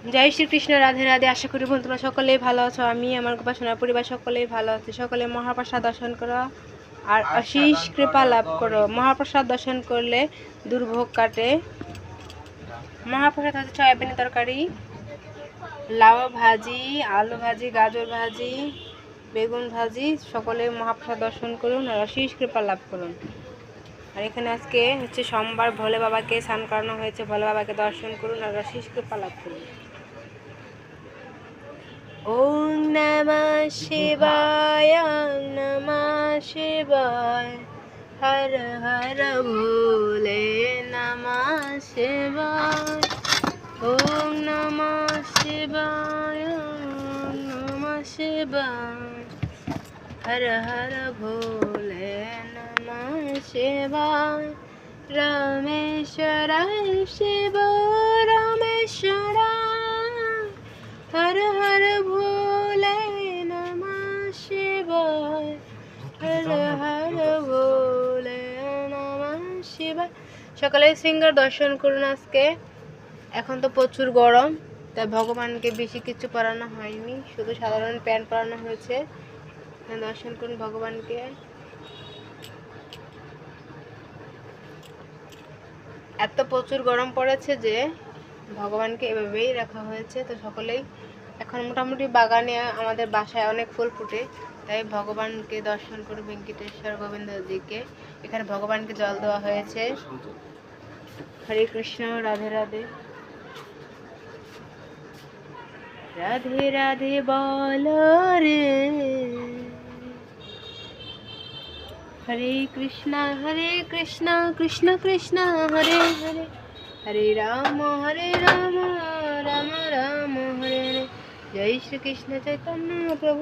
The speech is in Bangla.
জয় শ্রীকৃষ্ণ, রাধে রাধে। আশা করি বন্ধুরা সকলেই ভালো আছো। আমি আমার উপাসনা পরিবার সকলেই ভালো আছে। সকলে মহাপ্রসাদ দর্শন করো আর আশিস কৃপা লাভ করো। মহাপ্রসাদ দর্শন করলে দুর্ভোগ কাটে। মহাপ্রসাদ হচ্ছে সয়াবিনের তরকারি, লাউ ভাজি, আলু ভাজি, গাজর ভাজি, বেগুন ভাজি। সকলে মহাপ্রসাদ দর্শন করুন আর আশিস কৃপা লাভ করুন। আর এখানে আজকে হচ্ছে সোমবার, ভোলে বাবাকে স্নান করানো হয়েছে। ভোলে বাবাকে দর্শন করুন আর আশিস কৃপা লাভ করুন। ওম নমঃ শিবায়, নমঃ শিবায়, হর হর ভোলে নমঃ শিবায়। ওম নমঃ শিবায়, নমঃ শিবায়, হর হর ভোলে নমঃ শিবায়। রামেশ্বরায় শিব রামেশ্বরায়, হর হর ভোলে নমঃ শিবায়, হর হর ভোলে নমঃ শিবায়। সকালে সিংহার দর্শন করুন আজকে। এখন তো প্রচুর গরম, তাই ভগবানকে বেশি কিছু পরানো হয়নি, শুধু সাধারণ প্যান্ট পরানো হয়েছে। দর্শন করুন ভগবানকে। এত প্রচুর গরম পড়েছে যে ভগবানকে এভাবেই রাখা হয়েছে। তো সকলেই এখন মোটামুটি বাগানে আমাদের বাসায় অনেক ফুল ফুটে, তাই ভগবানকে দর্শন করে ভেঙ্কটেশ্বর গোবিন্দজিকে। এখানে ভগবানকে জল দেওয়া হয়েছে। হরে কৃষ্ণ, রাধে রাধে। রাধে রাধে বলো রে, হরে কৃষ্ণ কৃষ্ণ কৃষ্ণ হরে হরে, হরে রাম রাম রাম হরে হরে। জয় শ্রীকৃষ্ণ চৈতন্য প্রভু।